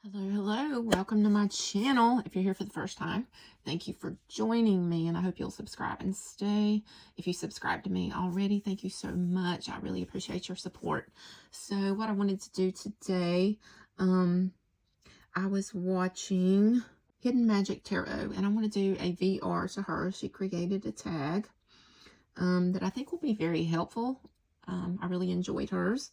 Hello, welcome to my channel. If you're here for the first time, thank you for joining me, and I hope you'll subscribe and stay. If you subscribe to me already, thank you so much. I really appreciate your support. So what I wanted to do today, I was watching Hidden Magic Tarot, and I want to do a VR to her. She created a tag that I think will be very helpful. I really enjoyed hers.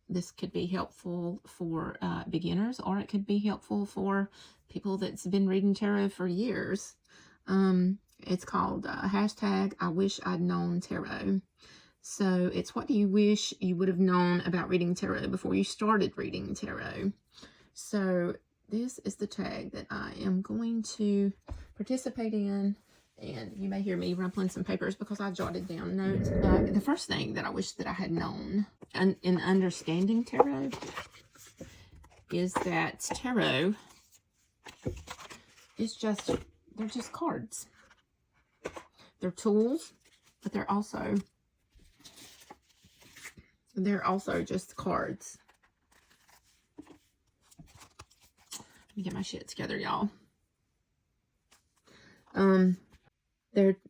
This could be helpful for beginners, or it could be helpful for people that's been reading tarot for years. It's called hashtag I wish I'd known tarot. So it's what do you wish you would have known about reading tarot before you started reading tarot. So this is the tag that I am going to participate in. And you may hear me rumpling some papers because I jotted down notes. The first thing that I wish that I had known in understanding tarot is that tarot is they're just cards. They're tools, but they're also just cards. Let me get my shit together, y'all.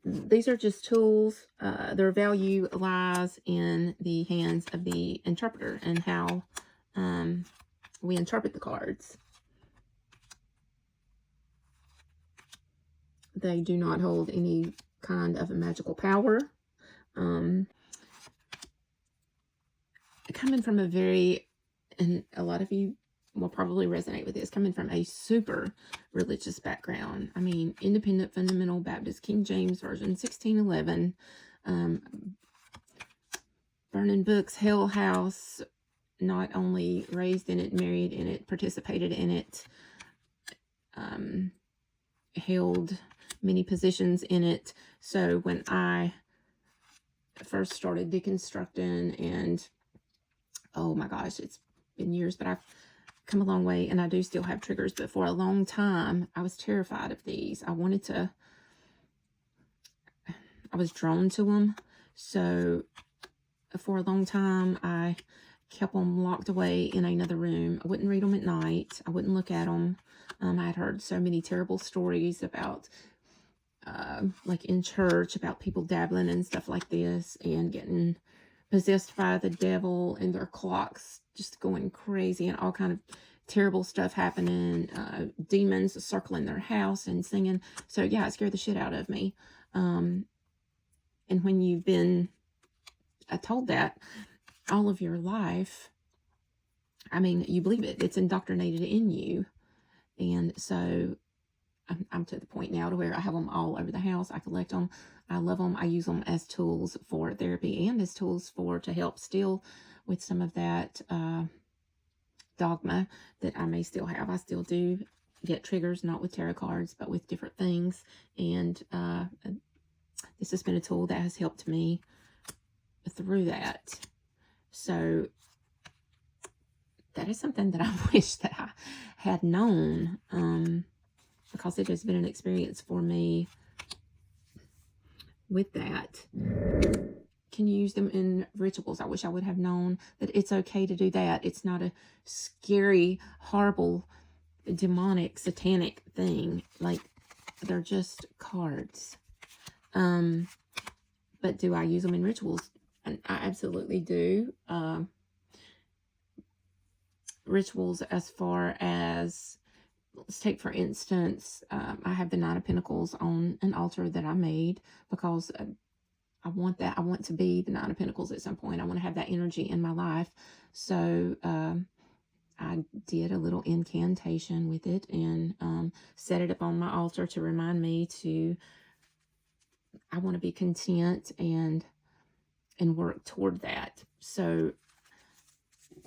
These are just tools. Their value lies in the hands of the interpreter and how we interpret the cards. They do not hold any kind of a magical power. Coming from and a lot of you will probably resonate with this, coming from a super religious background. I mean, Independent Fundamental Baptist, King James Version, 1611, burning books, Hell House, not only raised in it, married in it, participated in it, held many positions in it. So when I first started deconstructing, and oh my gosh, it's been years, but I've come a long way, and I do still have triggers, but for a long time I was terrified of these. I was drawn to them. So for a long time I kept them locked away in another room. I wouldn't read them at night. I wouldn't look at them. I had heard so many terrible stories about like in church, about people dabbling and stuff like this and getting possessed by the devil, and their clocks just going crazy and all kind of terrible stuff happening, demons circling their house and singing. So yeah, it scared the shit out of me. And when you've been told that all of your life, I mean, you believe it. It's indoctrinated in you. And so I'm to the point now to where I have them all over the house. I collect them. I love them. I use them as tools for therapy and as tools to help still with some of that dogma that I may still have. I still do get triggers, not with tarot cards, but with different things. And this has been a tool that has helped me through that. So that is something that I wish that I had known, because it has been an experience for me with that. Can you use them in rituals? I wish I would have known that it's okay to do that. It's not a scary, horrible, demonic, satanic thing. Like, they're just cards. But do I use them in rituals? And I absolutely do. Rituals as far as, let's take for instance, I have the Nine of Pentacles on an altar that I made because I want that. I want to be the Nine of Pentacles at some point. I want to have that energy in my life. So I did a little incantation with it and set it up on my altar to remind me I want to be content and work toward that. So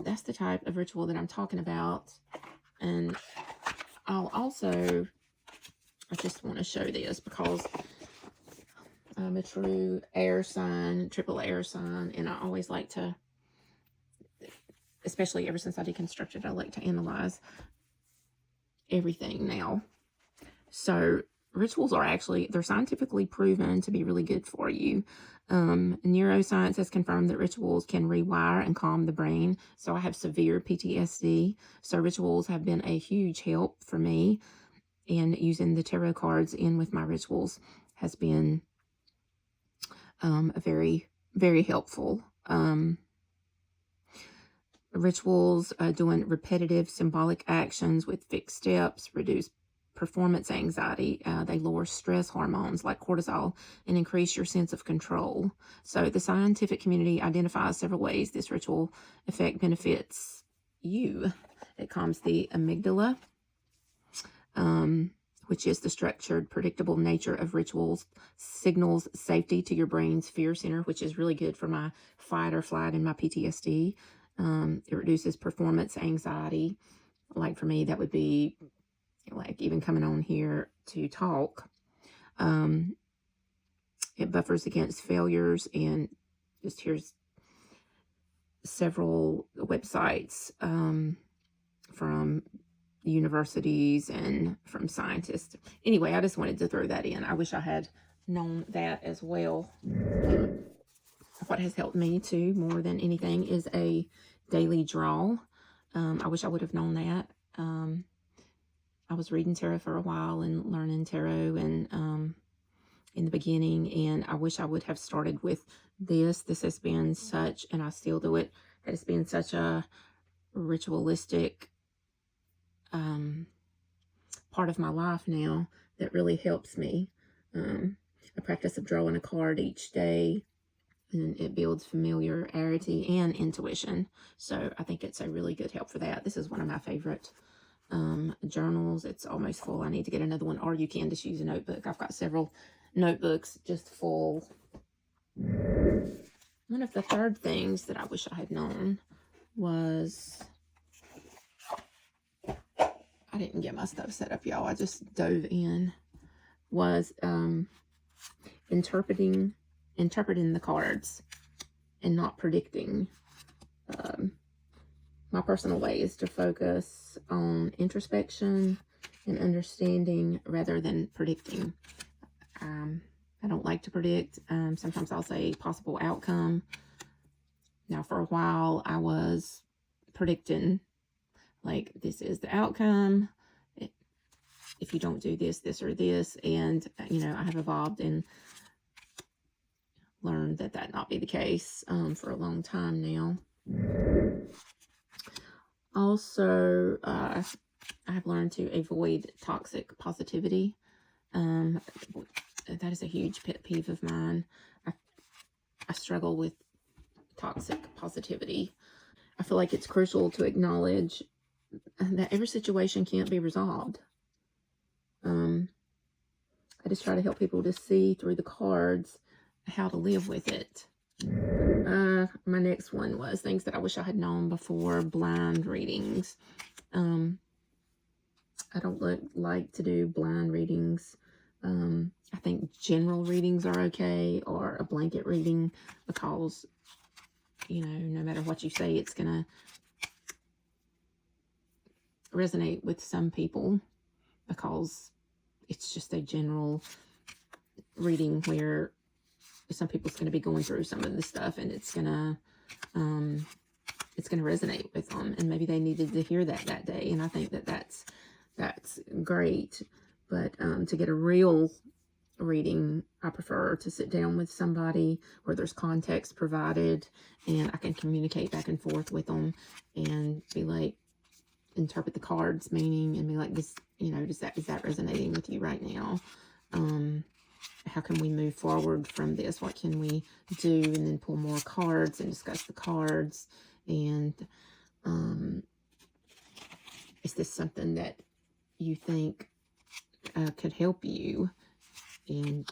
that's the type of ritual that I'm talking about. And I just want to show this because I'm a true air sign, triple air sign, and I always like to, especially ever since I deconstructed, I like to analyze everything now. So rituals are actually, they're scientifically proven to be really good for you. Neuroscience has confirmed that rituals can rewire and calm the brain. So I have severe PTSD. So rituals have been a huge help for me. And using the tarot cards in with my rituals has been a very, very helpful. Rituals, doing repetitive symbolic actions with fixed steps, reduce performance anxiety. They lower stress hormones like cortisol and increase your sense of control. So the scientific community identifies several ways this ritual effect benefits you. It calms the amygdala, which is the structured, predictable nature of rituals, signals safety to your brain's fear center, which is really good for my fight or flight and my PTSD. It reduces performance anxiety. Like for me, that would be like even coming on here to talk. It buffers against failures, and just here's several websites from universities and from scientists. Anyway, I just wanted to throw that in. I wish I had known that as well. What has helped me too more than anything is a daily draw. I wish I would have known that. I was reading tarot for a while and learning tarot and in the beginning, and I wish I would have started with this. This has been such, and I still do it, it has been such a ritualistic part of my life now that really helps me. A practice of drawing a card each day, and it builds familiarity and intuition. So I think it's a really good help for that. This is one of my favorite journals. It's almost full. I need to get another one, or you can just use a notebook. I've got several notebooks just full. One of the third things that I wish I had known was, I didn't get my stuff set up, y'all. I just dove in. Was interpreting the cards and not predicting. My personal way is to focus on introspection and understanding rather than predicting. I don't like to predict. Sometimes I'll say possible outcome. Now, for a while, I was predicting, like, this is the outcome. If you don't do this, this, or this. And, you know, I have evolved and learned that that not be the case for a long time now. Also, I have learned to avoid toxic positivity. That is a huge pet peeve of mine. I struggle with toxic positivity. I feel like it's crucial to acknowledge that every situation can't be resolved. I just try to help people to see through the cards how to live with it. My next one was things that I wish I had known before. Blind readings. I don't like to do blind readings. I think general readings are okay, or a blanket reading, because, you know, no matter what you say, it's going to resonate with some people, because it's just a general reading where some people's going to be going through some of this stuff, and it's going to resonate with them, and maybe they needed to hear that day. And I think that that's great. But to get a real reading, I prefer to sit down with somebody where there's context provided, and I can communicate back and forth with them and be like, interpret the cards meaning and be like, this, you know, is that resonating with you right now? How can we move forward from this? What can we do? And then pull more cards and discuss the cards. And is this something that you think could help you? And,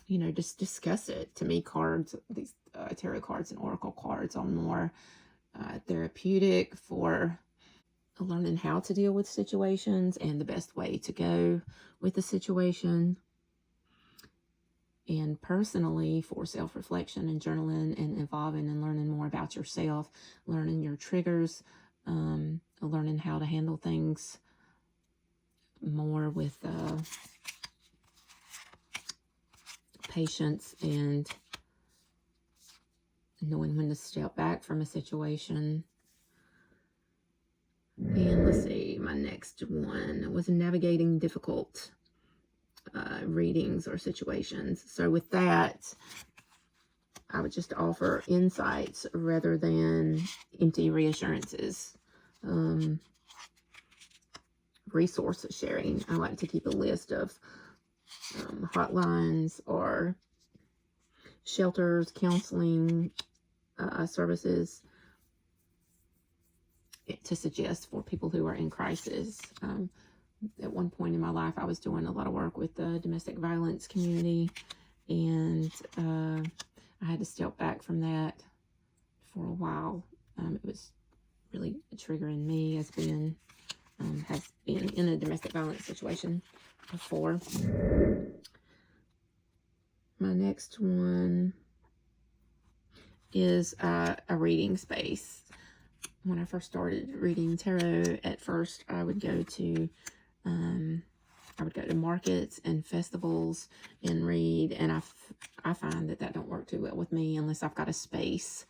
you know, just discuss it. To me, cards, these tarot cards and oracle cards, are more therapeutic for learning how to deal with situations and the best way to go with the situation. And personally, for self-reflection and journaling and evolving and learning more about yourself, learning your triggers, learning how to handle things more with patience and knowing when to step back from a situation. And let's see, my next one was navigating difficult readings or situations. So with that, I would just offer insights rather than empty reassurances. Resource sharing. I like to keep a list of hotlines or shelters, counseling services to suggest for people who are in crisis. At one point in my life, I was doing a lot of work with the domestic violence community, and I had to step back from that for a while. It was really triggering me as being has been in a domestic violence situation before. My next one is a reading space. When I first started reading tarot, at first I would go to markets and festivals and read, and I find that don't work too well with me unless I've got a space.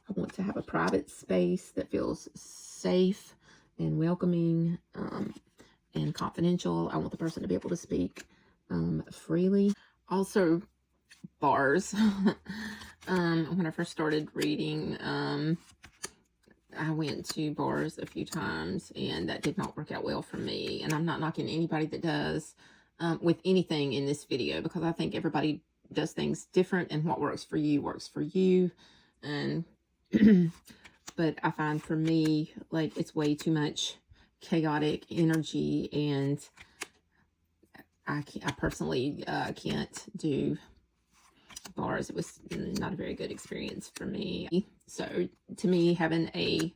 I want to have a private space that feels safe and welcoming and confidential. I want the person to be able to speak freely. Also, bars. When I first started reading, I went to bars a few times, and that did not work out well for me. And I'm not knocking anybody that does with anything in this video, because I think everybody does things different, and what works for you. And but I find for me, like, it's way too much chaotic energy, and I personally can't do bars. It was not a very good experience for me. So to me, having a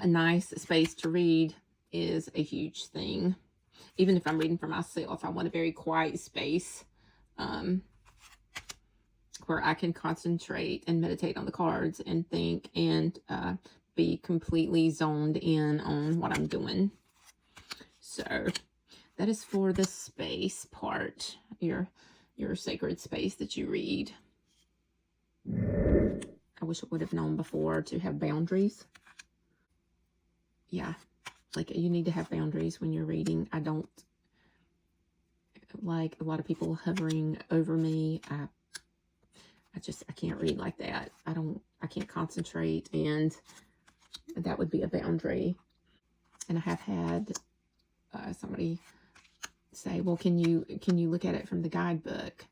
nice space to read is a huge thing. Even if I'm reading for myself, I want a very quiet space where I can concentrate and meditate on the cards and think and be completely zoned in on what I'm doing. So that is for the space part, your sacred space that you read. I wish I would have known before to have boundaries. Yeah, like, you need to have boundaries when you're reading. I don't like a lot of people hovering over me. I can't read like that. I can't concentrate, and that would be a boundary. And I have had somebody say, well, can you look at it from the guidebook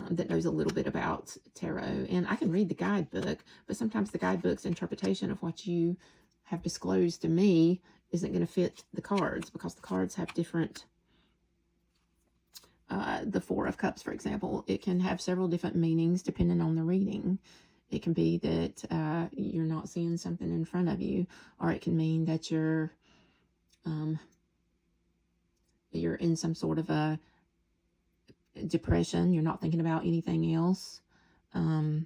that knows a little bit about tarot? And I can read the guidebook, but sometimes the guidebook's interpretation of what you have disclosed to me isn't going to fit the cards, because the cards have different the Four of Cups, for example, it can have several different meanings depending on the reading. It can be that you're not seeing something in front of you, or it can mean that you're in some sort of a depression. You're not thinking about anything else. The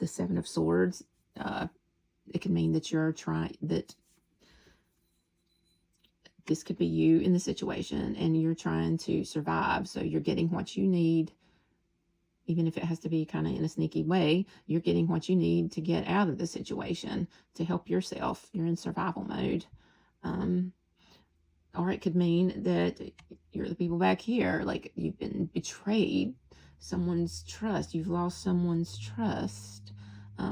Seven of Swords, it can mean that this could be you in the situation, and you're trying to survive. So you're getting what you need, even if it has to be kind of in a sneaky way. You're getting what you need to get out of the situation to help yourself. You're in survival mode. Or it could mean that you're the people back here, like, you've been betrayed, someone's trust. You've lost someone's trust.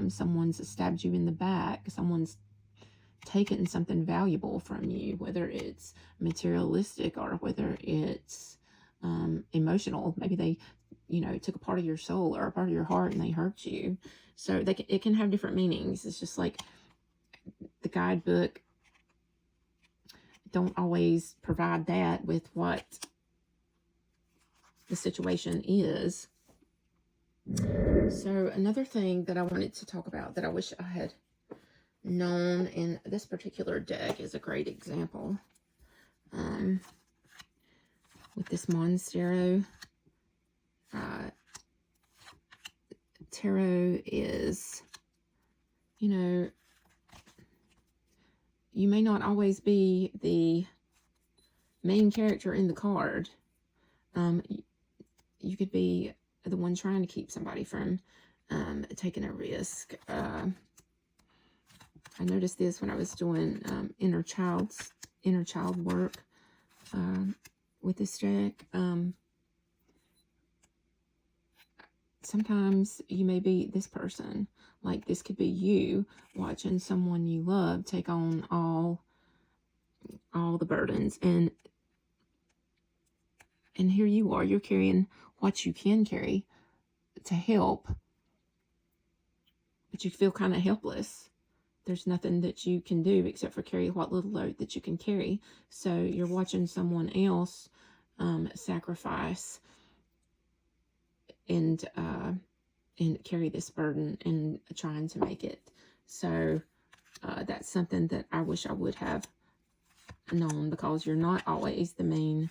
Someone's stabbed you in the back. Someone's taken something valuable from you, whether it's materialistic or whether it's emotional. Maybe they, took a part of your soul or a part of your heart and they hurt you. So it can have different meanings. It's just like the guidebook don't always provide that with what the situation is. So another thing that I wanted to talk about that I wish I had known, and this particular deck is a great example. With this Monstero, tarot is you know, you may not always be the main character in the card. You could be the one trying to keep somebody from taking a risk. I noticed this when I was doing inner child work with this deck. Sometimes you may be this person. Like, this could be you watching someone you love take on all the burdens, and here you are, you're carrying what you can carry to help, but you feel kind of helpless. There's nothing that you can do except for carry what little load that you can carry. So you're watching someone else sacrifice and carry this burden and trying to make it. So that's something that I wish I would have known, because you're not always the main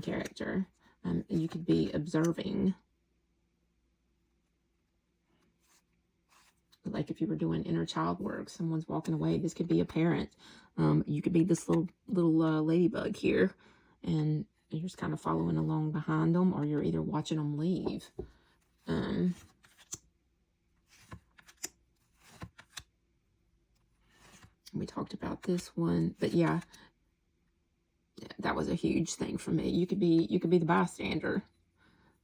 character. You could be observing. Like if you were doing inner child work, someone's walking away. This could be a parent. You could be this little ladybug here, and you're just kind of following along behind them, or you're either watching them leave. We talked about this one, but yeah, that was a huge thing for me. You could be the bystander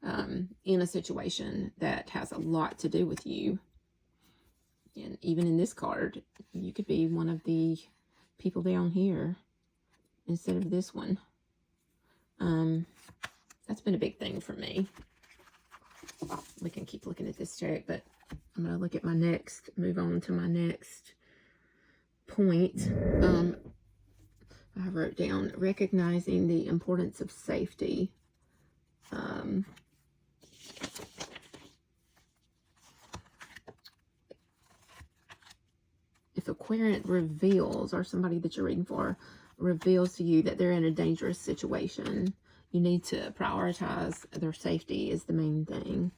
in a situation that has a lot to do with you. And even in this card, you could be one of the people down here instead of this one. That's been a big thing for me. We can keep looking at this deck, but I'm going to look at move on to my next point. I wrote down recognizing the importance of safety. If a querent reveals, or somebody that you're reading for reveals to you that they're in a dangerous situation, you need to prioritize their safety is the main thing.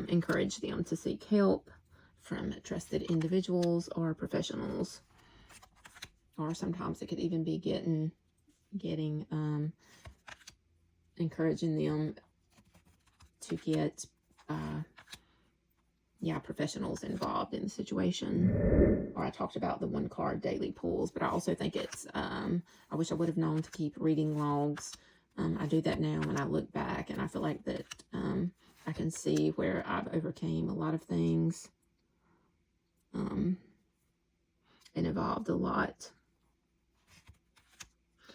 Encourage them to seek help from trusted individuals or professionals. Or sometimes it could even be encouraging them to get professionals involved in the situation. Or I talked about the one card daily pulls, but I also think it's I wish I would have known to keep reading logs. I do that now when I look back, and I feel like that I can see where I've overcame a lot of things and evolved a lot.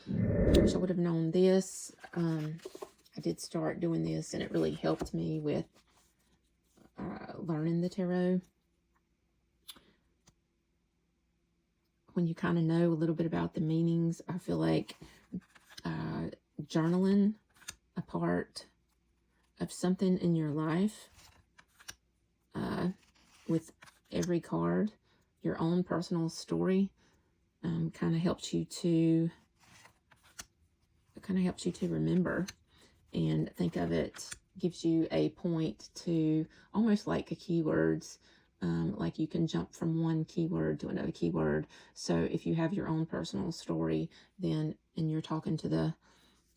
I wish I would have known this. I did start doing this, and it really helped me with learning the tarot. When you kind of know a little bit about the meanings, I feel like journaling a part of something in your life with every card, your own personal story, kind of helps you to remember and think of it. Gives you a point to, almost like a keywords, like you can jump from one keyword to another keyword. So if you have your own personal story, then, and you're talking to the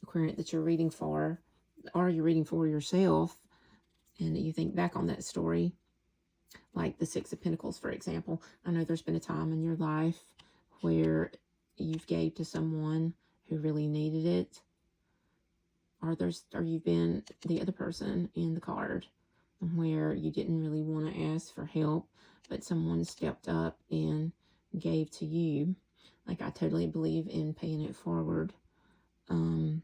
querent that you're reading for, or you're reading for yourself, and you think back on that story, like the Six of Pentacles, for example. I know there's been a time in your life where you've gave to someone who really needed it, or you've been the other person in the card where you didn't really want to ask for help, but someone stepped up and gave to you. Like, I totally believe in paying it forward. And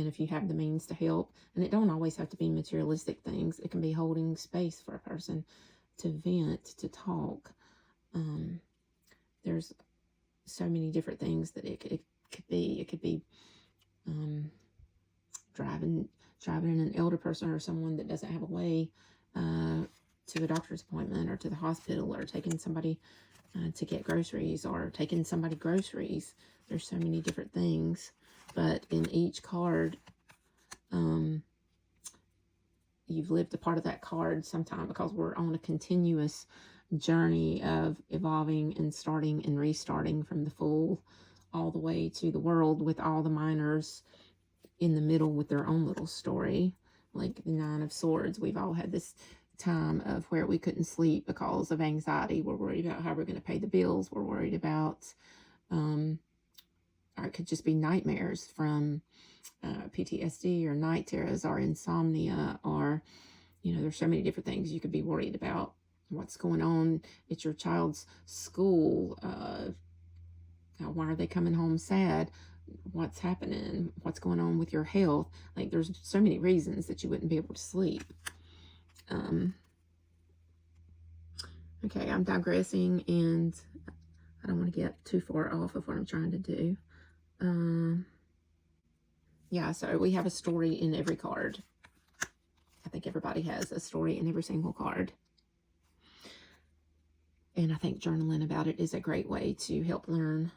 if you have the means to help, and it don't always have to be materialistic things. It can be holding space for a person to vent, to talk. There's so many different things that it could be. It could be driving an elder person or someone that doesn't have a way to a doctor's appointment, or to the hospital, or taking somebody to get groceries, or taking somebody groceries. There's so many different things, but in each card, you've lived a part of that card sometime, because we're on a continuous journey of evolving and starting and restarting from the Fool all the way to the World, with all the minors in the middle with their own little story. Like the Nine of Swords, we've all had this time of where we couldn't sleep because of anxiety. We're worried about how we're going to pay the bills. We're worried about, or it could just be nightmares from PTSD or night terrors or insomnia, or, there's so many different things you could be worried about. What's going on at your child's school? Why are they coming home sad? What's happening? What's going on with your health? Like, there's so many reasons that you wouldn't be able to sleep. Okay, I'm digressing, and I don't want to get too far off of what I'm trying to do. Yeah, so we have a story in every card. I think everybody has a story in every single card. And I think journaling about it is a great way to help learn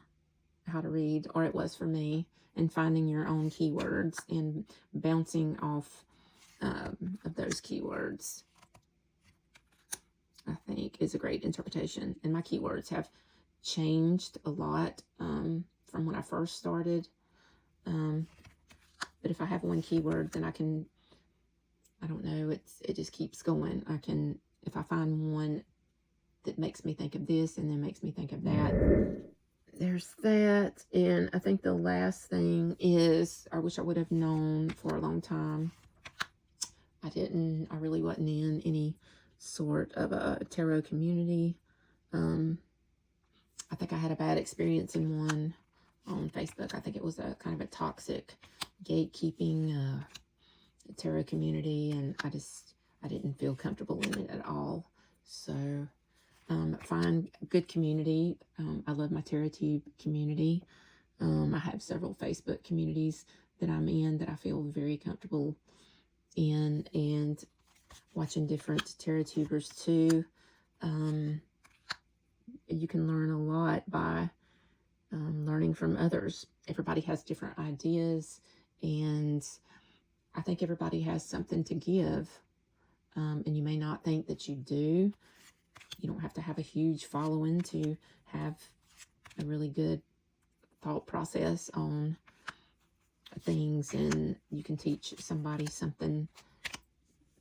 how to read, or it was for me, and finding your own keywords and bouncing off of those keywords, I think, is a great interpretation. And my keywords have changed a lot from when I first started. But if I have one keyword, then I don't know, it just keeps going. If I find one that makes me think of this and then makes me think of that, there's that. And I think the last thing is, I wish I would have known for a long time. I really wasn't in any sort of a tarot community. I think I had a bad experience in one on Facebook. I think it was a kind of a toxic gatekeeping tarot community, and I didn't feel comfortable in it at all. So find a good community. I love my tarot tube community. I have several Facebook communities that I'm in that I feel very comfortable in, and watching different tarot tubers too. You can learn a lot by learning from others. Everybody has different ideas, and I think everybody has something to give. And you may not think that you do. You don't have to have a huge following to have a really good thought process on things, and you can teach somebody something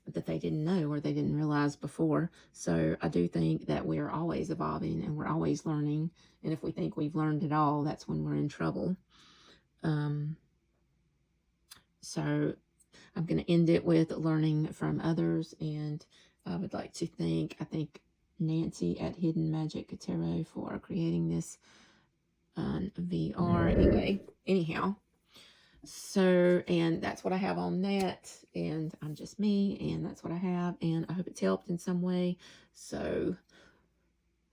that they didn't know or they didn't realize before. So I do think that we're always evolving and we're always learning. And if we think we've learned it all, that's when we're in trouble. So I'm going to end it with learning from others. And I would like to thank Nancy at Hidden Magic Tarot for creating this VR. Anyhow. So, and that's what I have on that, and I'm just me, and that's what I have, and I hope it's helped in some way. So,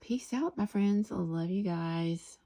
peace out, my friends. I love you guys.